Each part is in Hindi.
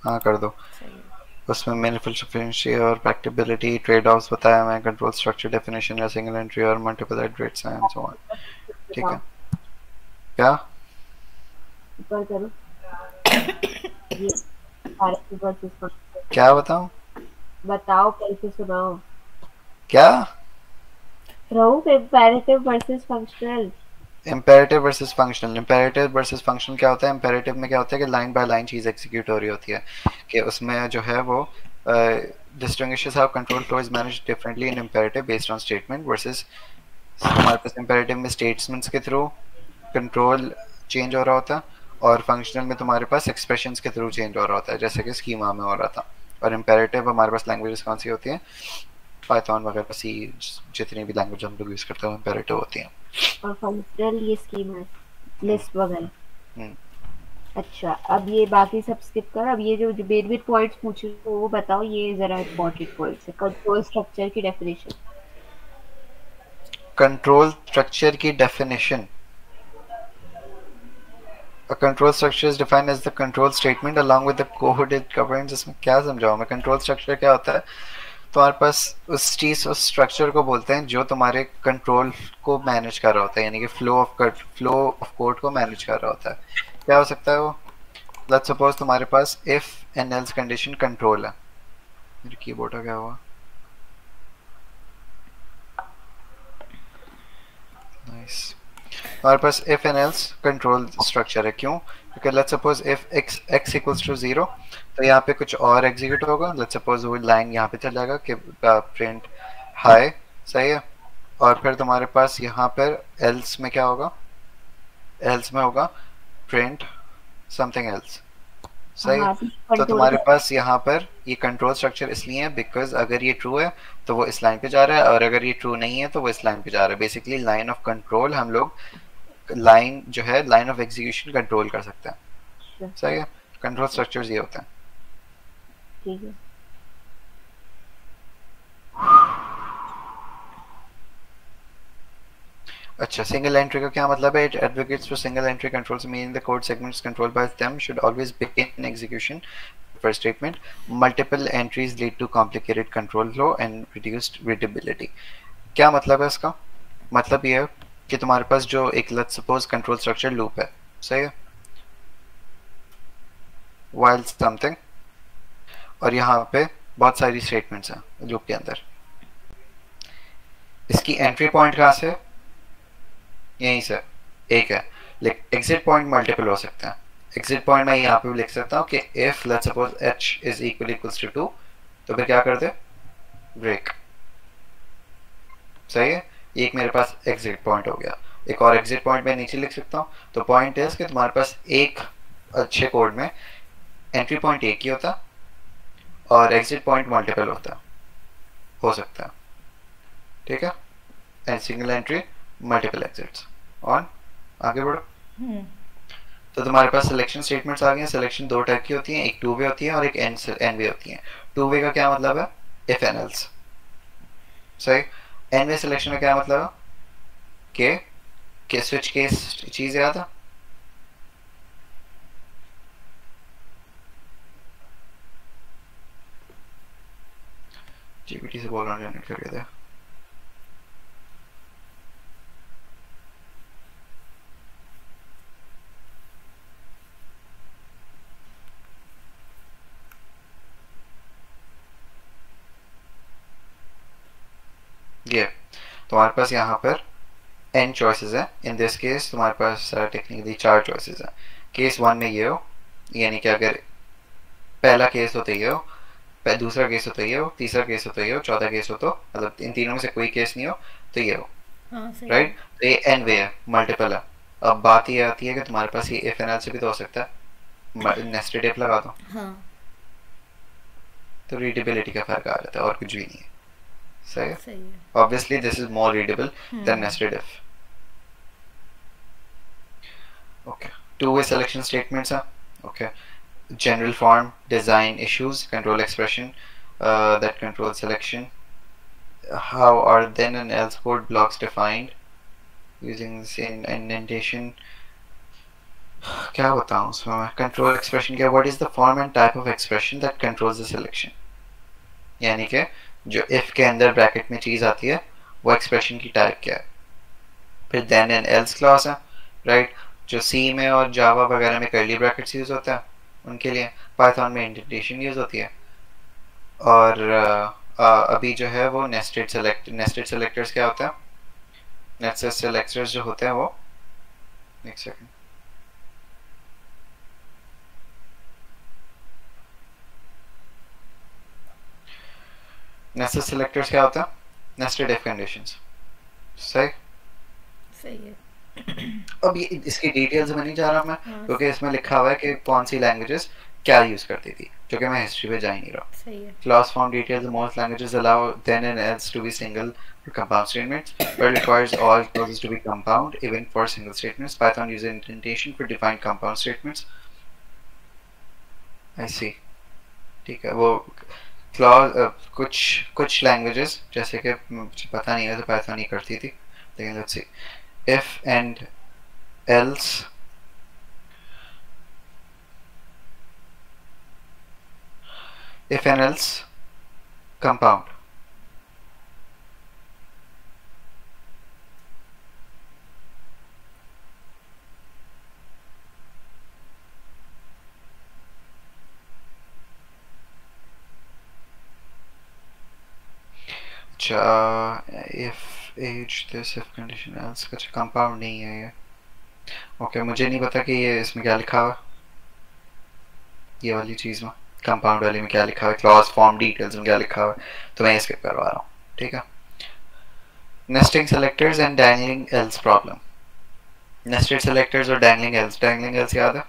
हाँ कर दो। सही है। उसमें मैनिफुल सफिशिएंसी और प्रैक्टिबिलिटी ट्रेड ऑफ्स बताया मैं, कंट्रोल स्ट्रक्चर डेफिनेशन या सिंगल एंट्री और मल्टीपल एड्रेट्स एंड सो ऑन। ठीक बताओ। है। क्या? ऊपर करो। ये सारे वर्सेस फंक्शनल। क्या बताऊं? बताओ कैसे सुनाओ। क्या? रहो imperative versus functional. Imperative versus functional. Imperative versus functional क्या होता है? इम्पेरेटिव में क्या होता है कि line by line cheese execute हो रही होती है, कि उसमें जो है वो distinguishes how control flow is managed differently in imperative based on statement versus तुम्हारे पास इम्पेरेटिव में स्टेटमेंट्स के थ्रू कंट्रोल चेंज हो रहा होता है, और फंक्शनल में तुम्हारे पास एक्सप्रेशंस के थ्रू चेंज हो रहा होता है, जैसे कि स्कीमा में हो रहा था। और इम्पेरेटिव हमारे पास लैंग्वेजेस कौन सी होती हैं? पाइथन वगैरह, सी, जितनी भी लैंग्वेज हम लोग यूज़ करते हैं इम्पेरेटिव होती हैं। और फंक्शनल ये स्कीम है, हम्म, लिस्ट वगैरह। हम्म। अच्छा, अब ये बाकी सब स्किप कर, अब ये जो जो मेन मेन पॉइंट्स पूछे वो बताओ, ये जरा इंपॉर्टेंट पॉइंट्स है। कंट्रोल स्ट्रक्चर की डेफिनेशन। कंट्रोल स्ट्रक्चर की definition. A control structure is defined as the control statement along with the code it governs। इसमें क्या समझाऊं मैं? कंट्रोल स्ट्रक्चर क्या होता है? तुम्हारे पास उस चीज, उस स्ट्रक्चर को बोलते हैं जो तुम्हारे कंट्रोल को मैनेज कर रहा होता है, यानी कि फ्लो ऑफ कोड को मैनेज कर रहा होता है। क्या हो सकता है वो? लेट्स सपोज तुम्हारे पास if and else condition control है। मेरे कीबोर्ड का क्या हुआ? नाइस। हमारे पास if and else control structure है। क्यों? क्योंकि let's suppose if x equals to zero, तो यहाँ पे कुछ और एग्जीक्यूट होगा। लेट्स सपोज वो लाइन यहाँ पे चल जाएगा कि प्रिंट हाई। सही है। और फिर तुम्हारे पास यहाँ पर एल्स में क्या होगा? एल्स में होगा प्रिंट समथिंग एल्स। सही है। हाँ, तो कंट्रोल तुम्हारे कर। पास यहाँ पर ये कंट्रोल स्ट्रक्चर इसलिए है बिकॉज अगर ये ट्रू है तो वो इस लाइन पे जा रहा है, और अगर ये ट्रू नहीं है तो वो इस लाइन पे जा रहा है। बेसिकली लाइन ऑफ कंट्रोल हम लोग, लाइन जो है लाइन ऑफ एग्जीक्यूशन कंट्रोल कर सकते हैं। अच्छा, सही है। कंट्रोल स्ट्रक्चर्स ये होते हैं। ठीक है। अच्छा, सिंगल एंट्री का क्या मतलब है? It advocates for single entry controls meaning the code segments controlled by them should always begin execution first statement. Multiple entries lead to complicated control flow and reduced readability। क्या मतलब है इसका? मतलब ये है कि तुम्हारे पास जो एक let's suppose control structure loop है। सही है। while something, और यहाँ पे बहुत सारी स्टेटमेंट्स हैं लूप के अंदर। इसकी एंट्री पॉइंट कहाँ से? यहीं से एक है, लेकिन एग्जिट पॉइंट मल्टीपल हो सकते हैं। एग्जिट पॉइंट मैं यहाँ पे भी लिख सकता हूँ कि if let's suppose h is equals to 2, तो फिर क्या कर दे? ब्रेक। सही है। ये एक मेरे पास एग्जिट पॉइंट हो गया। एक और एग्जिट पॉइंट मैं नीचे लिख सकता हूँ। तो पॉइंट इज कि तुम्हारे पास एक अच्छे कोड में एंट्री पॉइंट एक ही होता और एग्जिट पॉइंट मल्टीपल होता, हो सकता है। ठीक है। And single entry multiple exits on. आगे बढ़ो। तो तुम्हारे पास सिलेक्शन स्टेटमेंट्स आ गए हैं। सिलेक्शन दो टाइप की होती हैं, एक टू वे होती है और एक एन वे होती है। टू वे का क्या मतलब है? If and else. सही। एन वे सिलेक्शन का क्या मतलब है? के स्विच केस चीज याद है? जीपीटी से बोल रहा हूँ, जनरेट करके दे। ये तुम्हारे पास यहाँ पर n चॉइसेस है। इन दिस केस तुम्हारे पास टेक्निकली चार चॉइसेस है। केस वन में ये हो, यानी कि अगर पहला केस हो तो ये हो, दूसरा केस हो तो ये हो, तीसरा केस हो तो ये हो, चौथा केस हो तो, मतलब इन तीनों में से कोई केस नहीं हो तो ये हो। हाँ, सही है। राइट। तो ये एन वे है, मल्टीपल है। अब बात ये आती है कि तुम्हारे पास ये इफ एन से भी तो हो सकता है। नेस्टेड इफ लगा दो हाँ, तो रीडेबिलिटी का फर्क आ जाता है और कुछ भी नहीं है। सही है। सही है। Obviously this is more readable than nested if. Okay. Two way selection statements है। Okay. general form design issues control expression that control selection। How are then and else code blocks defined using the same indentation? क्या बताऊं उसमें मैं, कंट्रोल एक्सप्रेशन क्या, what is the form and type of expression that controls the selection, यानी कि जो इफ के अंदर ब्रैकेट में चीज आती है वो एक्सप्रेशन की टाइप क्या है। फिर देन एंड एल्स क्लॉज है, राइट, जो सी में और जावा वगैरह में कर्ली ब्रैकेट्स यूज होता है उनके लिए, पाइथन में इंडेंटेशन यूज होती है। और अभी जो है वो नेस्टेड सेलेक्टर्स क्या होता है, नेस्टेड सेलेक्टर्स जो होते हैं वो, एक सेकंड, नेस्टेड सेलेक्टर्स क्या होता है, नेस्टेड इफ कंडीशंस, सही। सही है। अब ये इसकी डिटेल्स में नहीं जा रहा मैं, हाँ, क्योंकि इसमें लिखा हुआ है कि कौन सी लैंग्वेजेस क्या यूज करती थी, जो कि मैं हिस्ट्री में जा ही नहीं रहा। सही है। Clause form details most languages allow then and else to be single or compound statements, but requires all clauses to be compound even for single statements. Python uses indentation for defined compound statements. I see. ठीक है, वो क्लॉज कुछ कुछ लैंग्वेजेस जैसे कि मुझे पता नहीं है तो पाइथन ही करती थी, लेकिन let's see, if and else if and else compound. अच्छा, if age this if condition else, अच्छा कंपाउंड नहीं है ये। ओके, मुझे नहीं पता कि ये इसमें क्या लिखा हुआ, ये वाली चीज़ में कंपाउंड वाली में क्या लिखा हुआ है, क्लॉज फॉर्म डिटेल्स में क्या लिखा हुआ है, तो मैं स्किप करवा रहा हूँ, ठीक है। Nesting selectors and dangling else problem. Nested selectors और डैंगलिंग एल्स याद है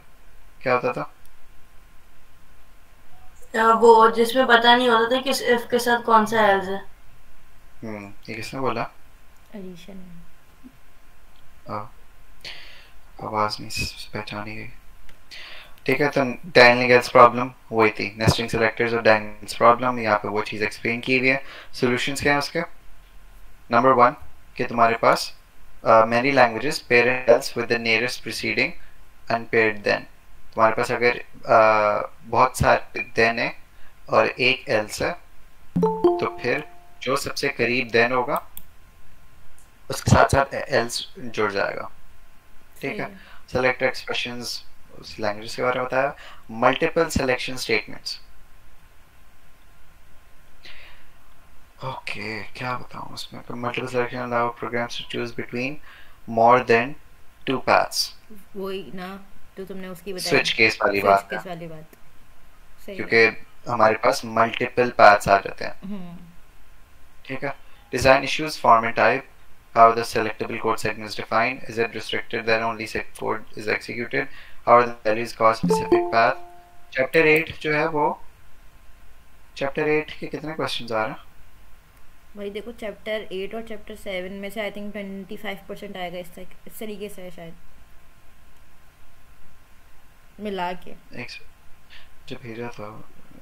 क्या होता था? वो जिसमें पता नहीं होता था किस इफ के साथ कौन सा एल्स है। ये किसने बोला? एडिशन। आवाज नहीं पहचानी गई, ठीक है। तो डैंगलिंग एल्स प्रॉब्लम वही थी, नेस्टिंग सेलेक्टर्स और डैंगलिंग एल्स प्रॉब्लम, यहाँ पे वो चीज़ एक्सप्लेन की हुई है। सॉल्यूशंस क्या है उसके? नंबर 1 कि तुम्हारे पास many languages pair else with the nearest preceding unpaired then। तुम्हारे पास अगर बहुत सारे then है और एक else है तो फिर जो सबसे करीब then होगा उसके साथ साथ else जुड़ जाएगा, ठीक है। सेलेक्ट एक्सप्रेशंस उस लैंग्वेज के बारे में बताया। मल्टीपल सिलेक्शन स्टेटमेंट्स, ओके क्या बताऊं उसमें, multiple selection allow programs to choose between more than 2 paths। वही ना तो तुमने उसकी बताई, स्विच केस वाली स्विच बात केस है, वाली बात। सही क्योंकि हमारे पास मल्टीपल paths आ जाते हैं, ठीक है। Design issues, form and type, how the selectable code segment is defined, is it restricted that only set code is executed, how are the values cause specific path। Chapter 8 जो है वो, चैप्टर 8 के कितने क्वेश्चंस आ रहे हैं? वही देखो, चैप्टर 8 और चैप्टर 7 में से आई थिंक 25% आएगा इस तरीके से है शायद, मिला के। एक जो भेजा था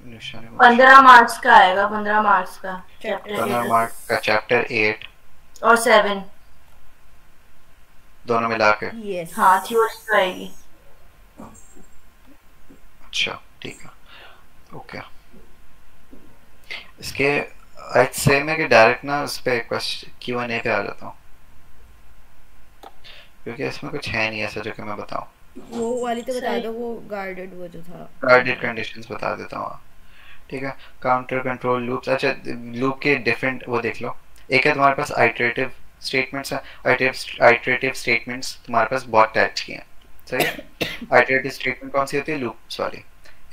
निशा ने, 15 मार्क्स का आएगा, 15 मार्क्स का चैप्टर चैप्टर 15 मार्क का चैप्टर 8 और 7 दोनों मिला के। यस। हाँ, थ्योरी तो आएगी। अच्छा ठीक है, ओके। इसके आज से मैं कि डायरेक्ट ना उस पे क्वेश्चन Q&A पे आ जाता हूँ, क्योंकि इसमें कुछ है नहीं ऐसा जो कि मैं बताऊँ। वो वाली तो बता दो, वो गार्डेड वो जो था, गार्डेड कंडीशंस बता देता हूँ, ठीक है। काउंटर कंट्रोल लूप्स, अच्छा लूप के डिफरेंट वो देख लो। एक है तुम्हारे पास आइटरेटिव स्टेटमेंट्स है, आइटरेटिव स्टेटमेंट्स तुम्हारे पास बहुत टाइप्स की हैं, सही है। आइटरेटिव स्टेटमेंट कौन सी होती है? लूप्स वाली।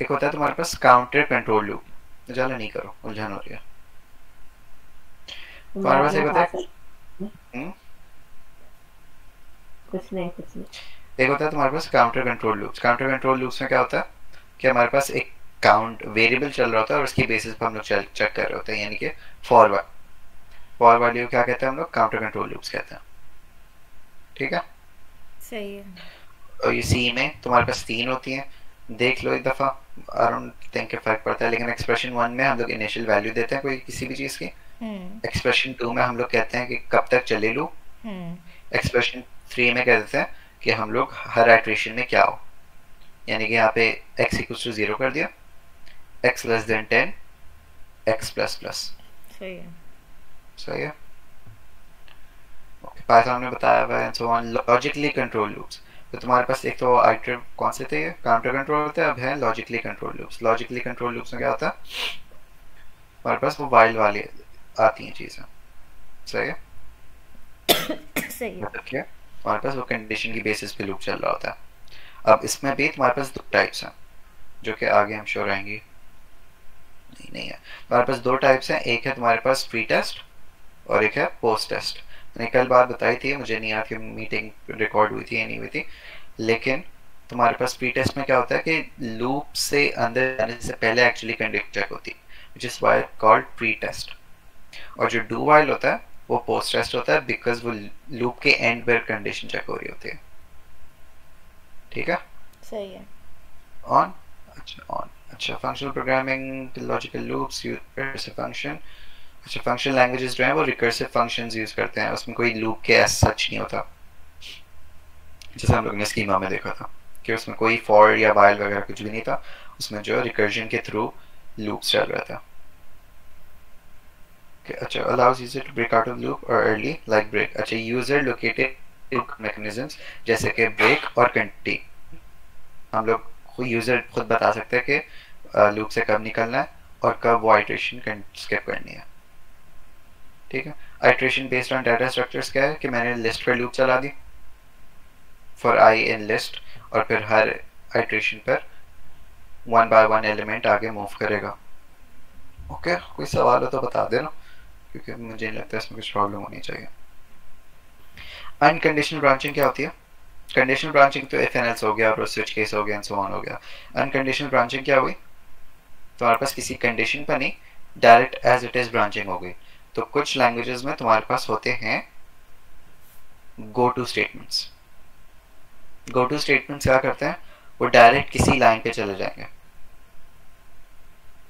एक होता है तुम्हारे पास काउंटर कंट्रोल लूप, ज़्यादा नहीं करो उलझन हो रही है। तुम्हारे पास एक होता है कुछ नहीं एक होता है तुम्हारे पास counter control loops. Counter control loops में क्या होता है कि हमारे पास एक काउंट वेरिएबल चल रहा होता है और उसकी बेसिस पर हम लोग चेक कर रहे होते हैं, यानी कि फॉर वैल्यू क्या कहते हैं हम लोग? काउंटर कंट्रोल लूप्स कहते हैं, ठीक है। सही है। और ये सी में तुम्हारे पास 3 होती हैं, देख लो एक दफ़ा, आई डोंट थिंक कि फर्क पड़ता है, लेकिन एक्सप्रेशन 1 में हम लोग इनिशियल वैल्यू देते हैं कोई किसी भी चीज़ की, एक्सप्रेशन 2 में हम लोग कहते हैं कि कब तक चले लूप, एक्सप्रेशन 3 में कह देते हैं कि हम लोग हर आइटरेशन में क्या हो, यानी कि यहाँ पे x इक्वल्स टू 0 कर दिया, x less than 10, x plus plus. सही है। सही है। पाइथन में बताया हुआ है so on logically control loops. तो तुम्हारे पास एक तो आइटरेटिव कौन से थे, काउंटर कंट्रोल होते हैं, अब है logically control loops. Logically control loops में क्या होता है, हमारे पास वो वाइल वाली आती हैं चीज़ें। सही है। सही है। मतलब क्या, हमारे पास वो कंडीशन की बेसिस पे लूप चल रहा होता है। अब इसमें भी तुम्हारे पास 2 टाइप्स हैं जो कि आगे हम श्योर आएंगी। नहीं है, तुम्हारे पास 2 टाइप्स हैं, एक है तुम्हारे पास प्री टेस्ट और एक है पोस्ट टेस्ट। मैंने कल बात बताई थी, मुझे नहीं याद कि मीटिंग रिकॉर्ड हुई थी या नहीं हुई थी, लेकिन तुम्हारे पास प्री टेस्ट में क्या होता है कि लूप से अंदर जाने से पहले एक्चुअली कंडीशन चेक होती है, which is why called pre test. और जो डू वाइल होता है वो पोस्ट टेस्ट होता है, बिकॉज वो लूप के एंड पर कंडीशन चेक हो रही होती है। ठीक है। सही है। ऑन। अच्छा functional programming logical loops use function. अच्छा फंक्शनल लैंग्वेजेस जो हैं वो रिकर्सिव फंक्शंस यूज करते हैं, उसमें कोई लूप के एज सच नहीं होता, जैसे हम लोग ने स्कीमा में देखा था कि उसमें कोई फॉर या वाइल वगैरह कुछ भी नहीं था, उसमें जो रिकर्जन के थ्रू लूप्स चल रहा था। अच्छा allows user to break out of loop or early like break। अच्छा यूजर लोकेटेड मैकेनिज्म्स जैसे कि ब्रेक और कंटिन्यू, हम लोग यूजर खुद बता सकते हैं कि लूप से कब निकलना है और कब वो आइटरेशन स्किप करनी है। ठीक है। Iteration based on data structures क्या है कि मैंने लिस्ट पर लूप चला दी फॉर आई इन लिस्ट, और फिर हर आइटरेशन पर 1 by 1 एलिमेंट आगे मूव करेगा। ओके कोई सवाल हो तो बता देना, क्योंकि मुझे नहीं लगता इसमें कुछ प्रॉब्लम होनी चाहिए। अनकंडीशनल ब्रांचिंग क्या होती है? कंडीशनल ब्रांचिंग तो इफ एंड एल्स हो गया और स्विच केस हो गया एंड सो ऑन हो गया। अनकंडीशनल ब्रांचिंग क्या हुई, तुम्हारे पास किसी कंडीशन पर नहीं direct as it is branching हो गई। तो कुछ लैंग्वेजेस में तुम्हारे पास होते हैं go two statements. Go two statements क्या करते हैं, वो डायरेक्ट किसी लाइन पे चले जाएंगे।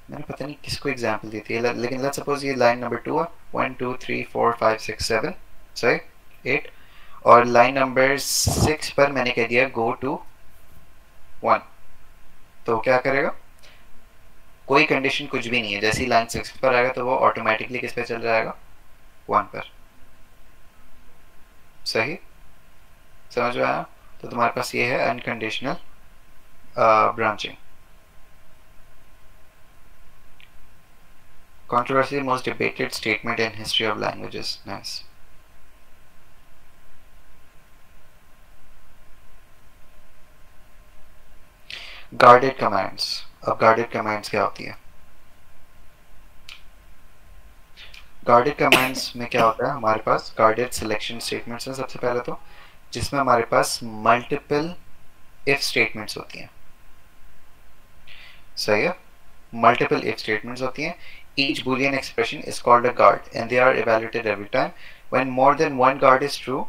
मैंने पता नहीं किसको एग्जांपल दी थी, लेकिन लेट्स सपोज ये लाइन नंबर 2 है, 1 2 3 4 5 6 7 सही 8, और लाइन नंबर 6 पर मैंने कह दिया गो टू 1, तो क्या करेगा, कोई कंडीशन कुछ भी नहीं है, जैसी लाइन 6 पर आएगा तो वो ऑटोमेटिकली किस पे चल जाएगा, 1 पर। सही समझ में आया? तो तुम्हारे पास ये है unconditional branching. Controversy, most debated statement in history of languages. Nice. Guarded commands. अब guarded commands क्या होती है? Guarded commands में क्या होता है, हमारे पास guarded selection statements हैं सबसे पहले तो, जिसमें हमारे पास multiple if statements होती हैं। सही है? Multiple if statements होती हैं। Each Boolean expression is called a guard and they are evaluated every time. When more than one guard is true,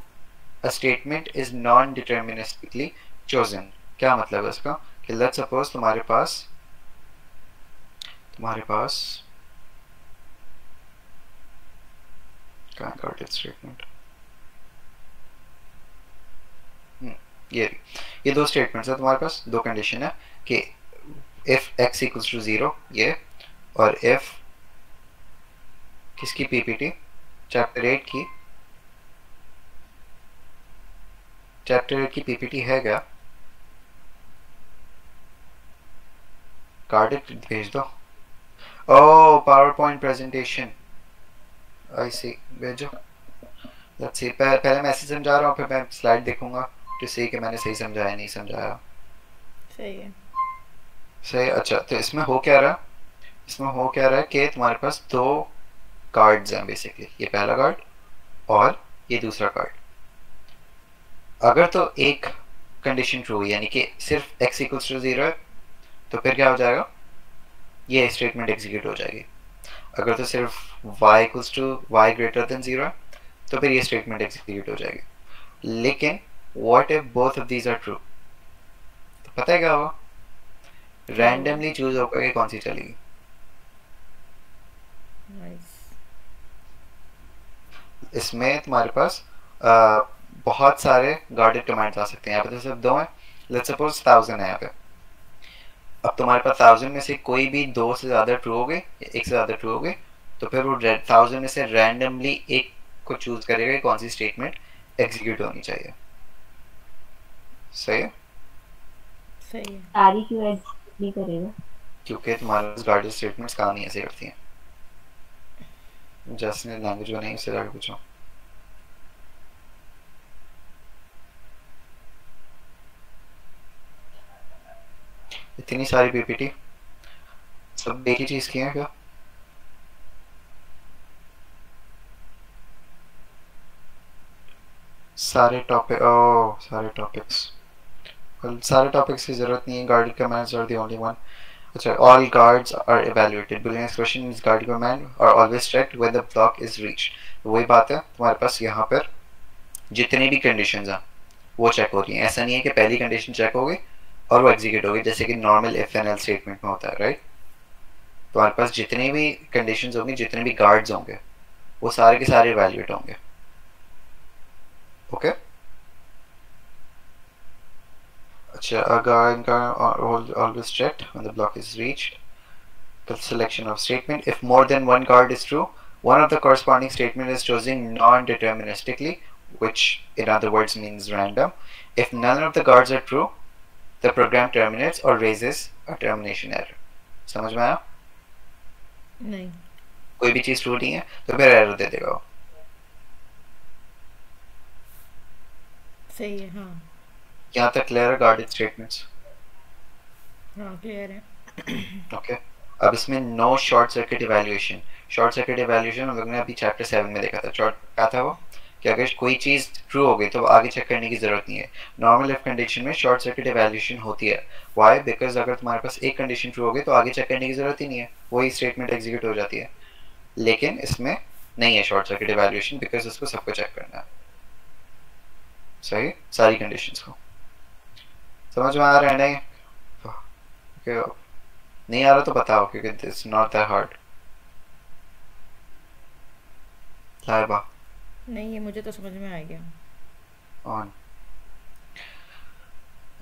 a statement is non-deterministically chosen. क्या मतलब है इसका कि let's suppose तुम्हारे पास क्या guarded statement, ये 2 स्टेटमेंट्स है तुम्हारे पास, 2 कंडीशन है कि if x equals to 0 ये, और if किसकी पीपीटी चैप्टर 8 की पीपीटी है क्या, कार्ड भेज दो। ओह पावर पॉइंट प्रेजेंटेशन, आई सी, भेजो। लेट्स सी, पहले मैं ऐसे समझा रहा हूँ फिर मैं स्लाइड देखूंगा टू सी कि मैंने सही समझाया नहीं समझाया। सही है। सही। अच्छा तो इसमें हो क्या रहा है कि तुम्हारे पास 2 कार्ड्स हैं बेसिकली, ये पहला कार्ड और ये दूसरा कार्ड। अगर तो एक कंडीशन ट्रू यानी कि सिर्फ x इक्वल्स टू 0 है तो फिर क्या हो जाएगा, ये स्टेटमेंट एग्जीक्यूट हो जाएगी। अगर तो सिर्फ y equals to y greater than 0 है तो फिर ये स्टेटमेंट एग्जीक्यूट हो जाएगी। लेकिन what if both of these are true, तो पता है क्या होगा, रैंडमली चूज होकर के कौन सी चलेगी। इसमें तुम्हारे पास बहुत सारे गार्डेड कमांड्स आ सकते हैं। यहाँ पे तो सिर्फ 2 हैं, लेट्स सपोज 1000 है यहाँ पे, अब तुम्हारे पास 1000 में से कोई भी 2 से ज़्यादा ट्रू हो गए, एक से ज़्यादा ट्रू हो गए, तो फिर वो 1000 में से रैंडमली एक को चूज करेगा कौन सी स्टेटमेंट एग्जीक्यूट होनी चाहिए। सही है? सही है। सारी क्यों एग्जीक्यूट नहीं करेगा? क्योंकि तुम्हारे पास गार्डेड स्टेटमेंट्स काम ही ऐसे करती हैं। जस्ट ने लैंग्वेज बनाई, उससे जाकर पूछो। इतनी सारी पीपीटी सब एक ही चीज की है क्या? सारे टॉपिक, ओह सारे टॉपिक्स, सारे टॉपिक्स की जरूरत नहीं है। Guarded commands are the only one. अच्छा, all guards are evaluated, boolean expression is guarded command are always checked when the block is reached. वही बात है, तुम्हारे पास यहाँ पर जितनी भी कंडीशंस हैं वो चेक हो रही हैं। ऐसा नहीं है कि पहली कंडीशन चेक हो गई और वो एग्जीक्यूट हो गई, जैसे कि normal if and else statement में होता है, राइट? तुम्हारे पास जितनी भी कंडीशंस होंगी, जितने भी गार्ड्स होंगे, वो सारे के सारे इवैल्यूएट होंगे। ओके? अच्छा, a guard always checked when the block is reached. The selection of statement. If more than one guard is true, one of the corresponding statement is chosen non-deterministically, which in other words means random. If none of the guards are true, the program terminates or raises a termination error. समझ में आया? नहीं। कोई भी चीज ट्रू नहीं है तो फिर एरर दे देगा वो। सही है। हाँ यहाँ तक क्लियर है गार्डेड स्टेटमेंट्स? हाँ क्लियर है। ओके, अब इसमें no short circuit evaluation. Short circuit evaluation हम लोग ने अभी चैप्टर 7 में देखा था। क्या था वो? कि अगर कोई चीज़ ट्रू हो गई तो आगे चेक करने की ज़रूरत नहीं है। नॉर्मल इफ कंडीशन में शॉर्ट सर्किट इवैल्यूएशन होती है। वाई? बिकॉज अगर तुम्हारे पास एक कंडीशन ट्रू हो गई तो आगे चेक करने की ज़रूरत ही नहीं है, वही स्टेटमेंट एग्जीक्यूट हो जाती है। लेकिन इसमें नहीं है शॉर्ट सर्किट इवैल्यूएशन, बिकॉज उसको सबको चेक करना है। सही, सारी कंडीशंस को समझ में आ रहा है? नहीं नहीं आ रहा तो बताओ, क्योंकि it's not that hard. Laiba नहीं, ये मुझे तो समझ में आ गया। ऑन।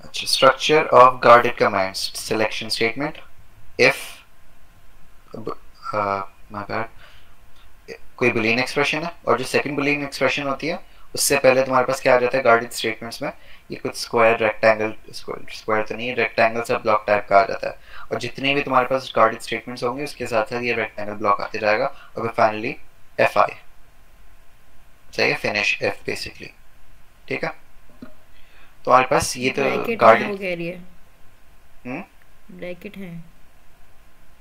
अच्छा, structure of guarded commands. Selection statement, if my bad, कोई बुलियन एक्सप्रेशन है और जो सेकंड बुलियन एक्सप्रेशन होती है उससे पहले तुम्हारे पास क्या आ जाता है गार्डेड स्टेटमेंट्स में? ये कुछ स्क्वायर, रेक्टेंगल, स्क्वायर तो नहीं है, रेक्टेंगल सा ब्लॉक टाइप का आ जाता है। और जितने भी तुम्हारे पास गार्डेड स्टेटमेंट्स होंगे उसके साथ साथ ये रेक्टेंगल ब्लॉक आते जाएगा और फिर फाइनली एफ आई। सही है, फिनिश एफ बेसिकली। ठीक है, तुम्हारे पास ये तो गार्डेड। वो कह रही है ब्रैकेट है।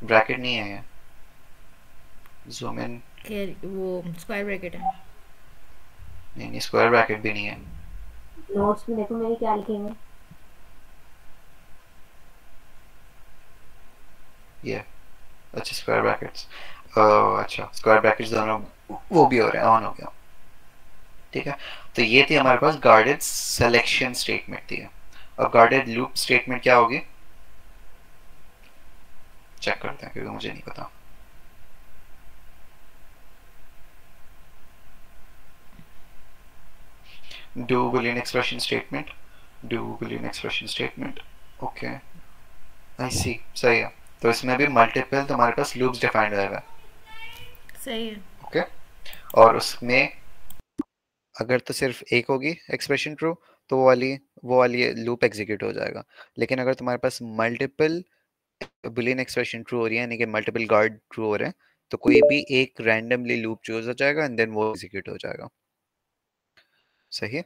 ब्रैकेट नहीं है ये, जूम इन। वो स्क्वायर ब्रैकेट है। नहीं, स्क्वायर ब्रैकेट भी नहीं है। नोट्स में देखो मेरे क्या लिखेंगे। ये अच्छा, स्क्वायर ब्रैकेट्स। अच्छा, स्क्वायर ब्रैकेट्स दोनों वो भी हो रहे हैं, ऑन हो गया। ठीक है, तो ये थी हमारे पास गार्डेड सिलेक्शन स्टेटमेंट थी। अब गार्डेड लूप स्टेटमेंट क्या होगी चेक करते हैं, क्योंकि मुझे नहीं पता। do boolean expression statement, do boolean expression statement। Okay, I see, सही है। तो इसमें भी मल्टीपल तुम्हारे पास लूप्स डिफाइंड रहेगा। सही है। ओके, और उसमें अगर तो सिर्फ एक होगी एक्सप्रेशन ट्रू तो वो वाली लूप एग्जीक्यूट हो जाएगा। लेकिन अगर तुम्हारे पास मल्टीपल बुलियन एक्सप्रेशन ट्रू हो रही है, यानी कि मल्टीपल गार्ड ट्रू हो रहे हैं, तो कोई भी एक रैंडमली लूप चूज हो जाएगा एंड देन वो एग्जीक्यूट हो जाएगा। सही है।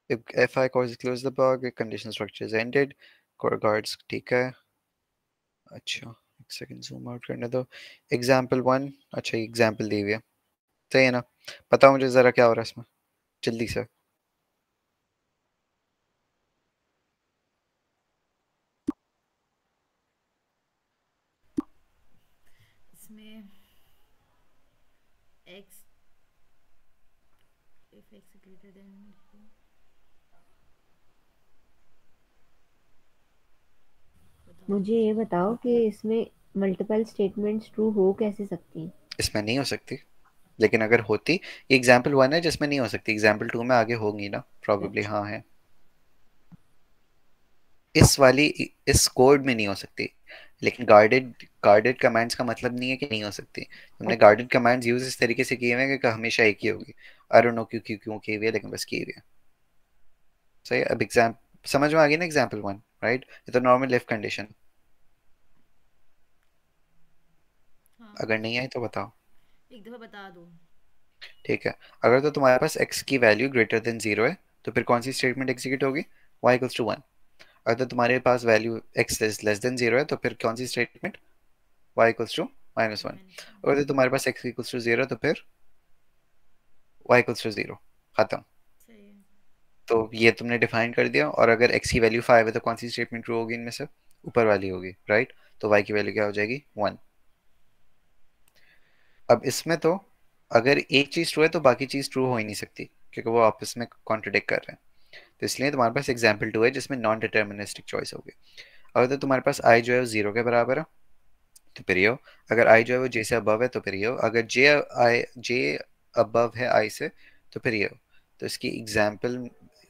if I close the bug, condition structure is ended, core guards ठीक है। अच्छा, एक सेकंड जूम आउट करने दो। एग्जाम्पल 1, अच्छा एग्जाम्पल दी हुई है, सही है ना? बताओ मुझे ज़रा क्या हो रहा है इसमें जल्दी से। इसमें x if x greater than मुझे ये बताओ कि इसमें मल्टीपल स्टेटमेंट्स ट्रू हो कैसे सकती हैं? इसमें नहीं हो सकती, लेकिन अगर होती, एग्जाम्पल 1 है जिसमें नहीं हो सकती, एग्जाम्पल 2 में आगे होगी ना, प्रॉबेबली। हाँ है, इस कोड में नहीं हो सकती, लेकिन गार्डेड कमांड्स का मतलब नहीं है कि नहीं हो सकती। तुमने गार्डेड कमांड्स यूज इस तरीके से किए हुए हैं कि हमेशा एक ही होगी। आई डोंट नो क्यों क्यों क्यों किए हुए हैं, लेकिन बस किए हुए हैं। सही है। अब एग्जाम समझ में आ गई ना, एग्जाम्पल 1, राइट? ये तो नॉर्मल इफ कंडीशन। हाँ अगर नहीं आई तो बताओ। एक दफ़ा बता दो। ठीक है। अगर तो तुम्हारे पास x की वैल्यू ग्रेटर देन 0 है तो फिर कौन सी स्टेटमेंट एग्जीक्यूट होगी? y equals to 1। अगर तो तुम्हारे पास value x is less than 0 है तो फिर कौन सी स्टेटमेंट? y equals to -1। -1। अगर तो तुम्हारे पास x इक्वल्स टू 0 है तो फिर y इक्वल्स टू 0। खत्म। सही है। तो ये तुमने डिफाइन कर दिया। और अगर x की वैल्यू 5 है तो कौन सी स्टेटमेंट ट्रू होगी इनमें से? ऊपर वाली होगी, राइट? तो y की वैल्यू क्या हो जाएगी? 1। अब इसमें तो अगर एक चीज ट्रू है तो बाकी चीज ट्रू हो ही नहीं सकती, क्योंकि वो आपस में कॉन्ट्रडिक्ट कर रहे हैं। तो इसलिए तुम्हारे पास एग्जाम्पल 2 है जिसमें नॉन डिटर्मिनिस्टिक चॉइस होगी। अगर तो तुम्हारे पास i जो है वो 0 के बराबर है तो फिर ये हो। अगर i जो है वो j से अबव है तो फिर ये हो। अगर j अबव है i से तो फिर ये हो। तो इसकी एग्जाम्पल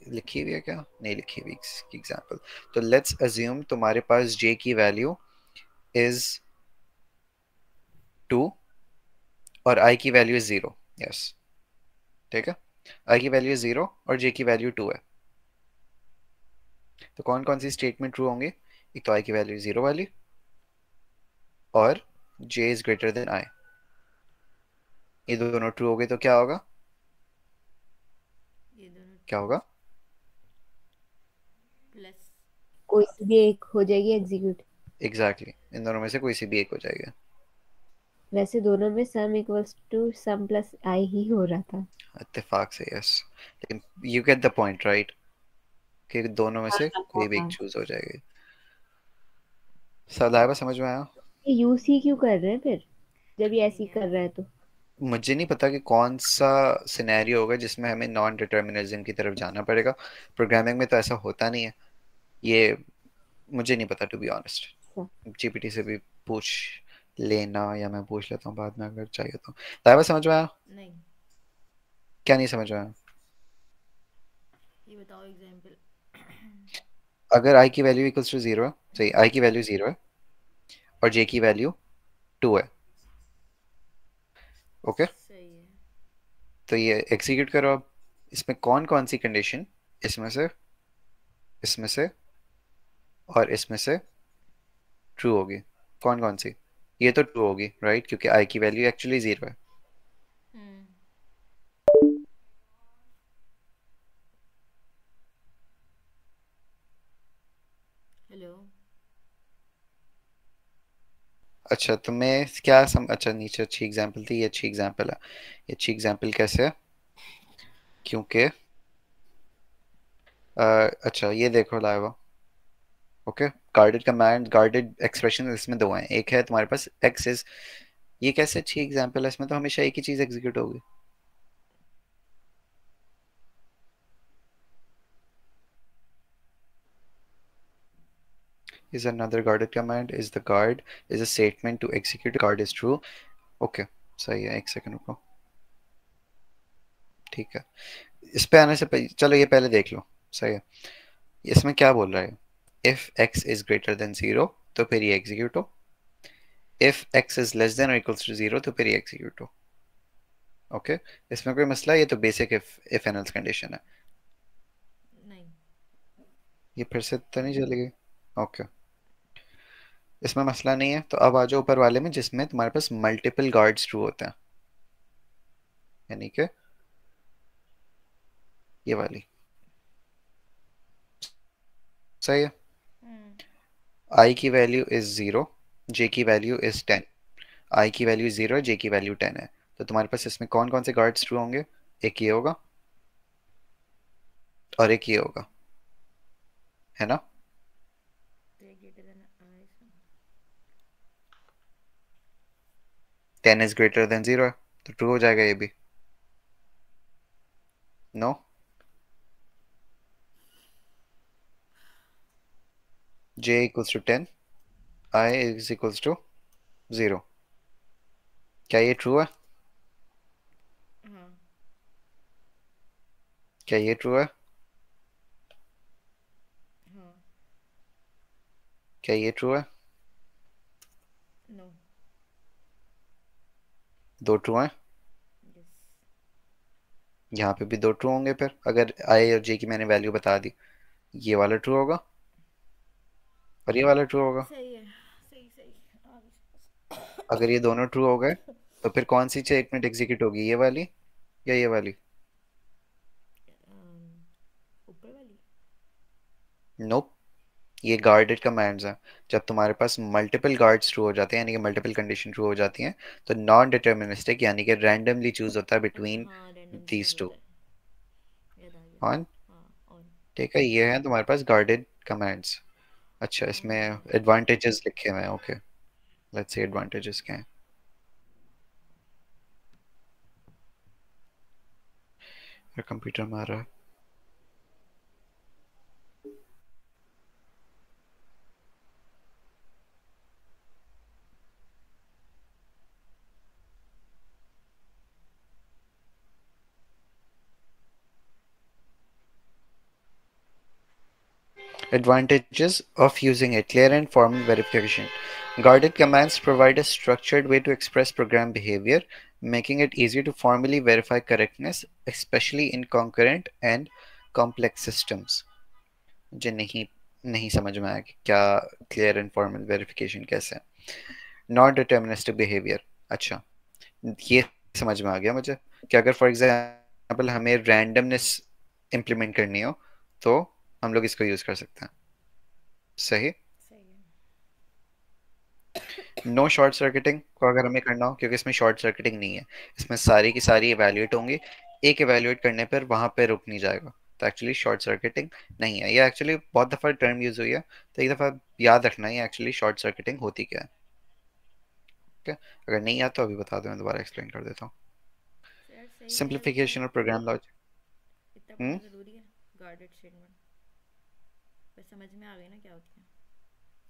लिखी हुई है क्या? नहीं लिखी हुई इसकी एग्जाम्पल। तो लेट्स अज्यूम तुम्हारे पास j की वैल्यू इज 2 और i की वैल्यू इज 0। यस, ठीक है। i की वैल्यू 0 और j की वैल्यू 2 है। तो कौन कौन सी स्टेटमेंट ट्रू होंगी? एक तो i की वैल्यू 0 वाली, और j is greater then i। ये दोनों ट्रू हो गए तो क्या होगा? ये दोनों क्या ट्रू होगा? प्लस। कोई सी भी एक हो जाएगी एग्जीक्यूट। एग्जैक्टली इन दोनों में से कोई सी भी एक हो जाएगा। वैसे दोनों में sum equals to sum plus i ही हो रहा था। इत्तेफाक से, यस। लेकिन you get the point, right? कि दोनों में से कोई भी एक हाँ। चूज हो जाएगी। सदाइवा समझ में आया? ये यूज ही क्यों कर रहे हैं फिर, जब ये ऐसे ठीक ही है। कर रहा है तो? मुझे नहीं पता कि कौन सा सिनेरियो होगा जिसमें हमें नॉन डिटर्मिनिज्म की तरफ जाना पड़ेगा। प्रोग्रामिंग में तो ऐसा होता नहीं है। ये मुझे नहीं पता, टू बी ऑनेस्ट। अच्छा। जीपीटी से भी पूछ लेना, या मैं पूछ लेता हूँ बाद में अगर चाहिए तो। दाइवा समझ में आया? नहीं, क्या नहीं समझ में आया? ये बताओ एग्जाम्पल। अगर i की वैल्यू इक्वल्स टू 0 है, सही, i की वैल्यू 0 है और j की वैल्यू 2 है, ओके? सही है। तो ये एग्जीक्यूट करो अब। इसमें कौन कौन सी कंडीशन इसमें से, इसमें से और इसमें से ट्रू होगी? कौन कौन सी? ये तो ट्रू होगी, राइट? क्योंकि i की वैल्यू एक्चुअली 0 है। हम्म। हेलो। अच्छा, तुम्हें क्या अच्छा, नीचे अच्छी एग्जांपल थी, ये अच्छी एग्जांपल है। ये अच्छी एग्जांपल कैसे है? क्योंकि अच्छा ये देखो live, okay? Guarded command, guarded expression इसमें दो हैं। एक है तुम्हारे पास x इज, ये कैसे अच्छी एग्जांपल है? इसमें तो हमेशा एक ही चीज एग्जीक्यूट होगी। is another guarded command is the guard is a statement to execute guard is true। Okay, सही है। एक सेकंड रुको। ठीक है। इस पे आने से पहले चलो ये पहले देख लो। सही है। इसमें क्या बोल रहा है? If x is greater than 0 तो फिर ये एग्जीक्यूट हो। If x is less then और इक्वल्स टू 0 तो फिर ये एग्जीक्यूट हो। ओके? इसमें कोई मसला? ये तो basic if and else condition है। नहीं। ये फिर से तो नहीं चलेगी? ओके, इसमें मसला नहीं है। तो अब आ जाओ ऊपर वाले में जिसमें तुम्हारे पास मल्टीपल गार्ड्स ट्रू होते हैं, यानी कि ये वाली। सही है। हम्म। i की वैल्यू इज 0, j की वैल्यू इज 10। i की वैल्यू 0 है, j की वैल्यू 10 है। तो तुम्हारे पास इसमें कौन कौन से गार्ड्स ट्रू होंगे? एक ये होगा और एक ये होगा, है ना? Greater than i. 10 is greater than 0 है तो ट्रू हो जाएगा ये भी। No? j equals to 10, i is equals to 0। क्या ये ट्रू है? हाँ। क्या ये ट्रू है? हाँ। क्या ये ट्रू है? नो। दो ट्रू हैं, यस। यहाँ पे भी दो ट्रू होंगे। फिर अगर आई और जे की मैंने वैल्यू बता दी, ये वाला ट्रू होगा और ये वाला ट्रू होगा। सही है, सही सही। आगे। अगर ये दोनों ट्रू हो गए तो फिर कौन सी स्टेटमेंट एग्जीक्यूट होगी, ये वाली या ये वाली? ऊपर वाली। नोप, ये गार्डेड कमांड्स हैं। जब तुम्हारे पास मल्टीपल गार्ड्स ट्रू हो जाते हैं, यानी कि मल्टीपल कंडीशन ट्रू हो जाती हैं, तो नॉन डिटर्मिनिस्टिक यानी कि रैंडमली चूज होता है बिटवीन हाँ रैंडमली चूज दीज टू। होता है, याद आ गया। ऑन, हाँ ऑन। ठीक है, ये है तुम्हारे पास गार्डेड कमांड्स। अच्छा, इसमें एडवांटेजेस लिखे हुए हैं। ओके, लेट्स सी एडवांटेजेस क्या हैं। कंप्यूटर में आ रहा है। Advantages of using a clear and formal verification. Guarded commands provide a structured way to express program behavior, making it easier to formally verify correctness, especially in concurrent and complex systems. मुझे नहीं समझ में आया कि क्या क्लियर एंड फॉर्मल वेरिफिकेशन कैसे है। नॉन डिटर्मिनिस्टिक बिहेवियर, अच्छा ये समझ में आ गया मुझे कि अगर फॉर एग्जांपल हमें रैंडमनेस इम्प्लीमेंट करनी हो तो हम लोग इसको यूज कर सकते हैं। सही। सही है। नो शॉर्ट सर्किटिंग को अगर हमें करना हो, क्योंकि इसमें शॉर्ट सर्किटिंग नहीं है, इसमें सारी की सारी इवेल्युएट होंगी, एक इवेल्युएट करने पर वहां पे रुक नहीं जाएगा, तो एक्चुअली शॉर्ट सर्किटिंग नहीं है। ये एक्चुअली बहुत दफ़ा टर्म यूज हुई है, तो एक दफ़ा याद रखना है एक्चुअली शॉर्ट सर्किटिंग होती क्या है। ठीक है, अगर नहीं आता तो अभी बता दो, मैं दोबारा एक्सप्लेन कर देता हूँ। यार सही है यार, सिंप्लीफिकेशन और प्रोग्राम लॉजिक। इतना पढ़ना जरूरी है। गार्डेड स्टेटमेंट बस समझ में आ गई ना क्या होती है,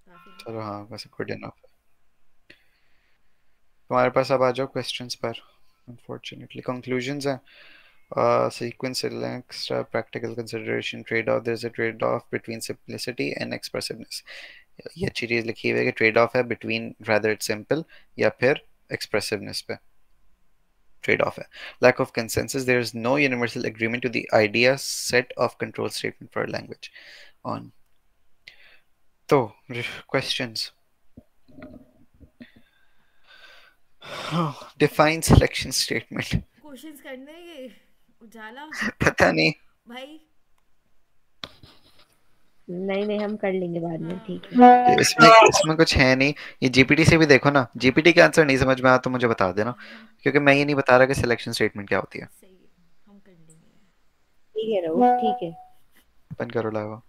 काफी है। चलो हाँ, वैसे गुड इनफ है। तुम्हारे पास अब आ जाओ क्वेश्चंस पर। अनफॉर्चुनेटली कंक्लूजन्स हैं। Sequence selects practical consideration trade-off. There's a trade-off between simplicity and expressiveness. ये अच्छी चीज लिखी हुई है कि ट्रेड ऑफ है बिटवीन rather it's simple या फिर expressiveness पे ट्रेड ऑफ है। Lack of consensus. There is no universal agreement to the idea set of control statement for a language. On तो questions. Define selection statement. Questions करने हैं ये उजाला पता नहीं। भाई। नहीं हम कर लेंगे बाद में, हाँ ठीक कर है। लेंगे। इसमें कुछ है नहीं। ये जीपीटी से भी देखो ना, जीपीटी के आंसर नहीं समझ में आया तो मुझे बता देना, हम क्योंकि मैं ये नहीं बता रहा कि सिलेक्शन स्टेटमेंट क्या होती है। सही है, हम कर लेंगे। ठीक है रहो, ठीक है। बंद करो लावा।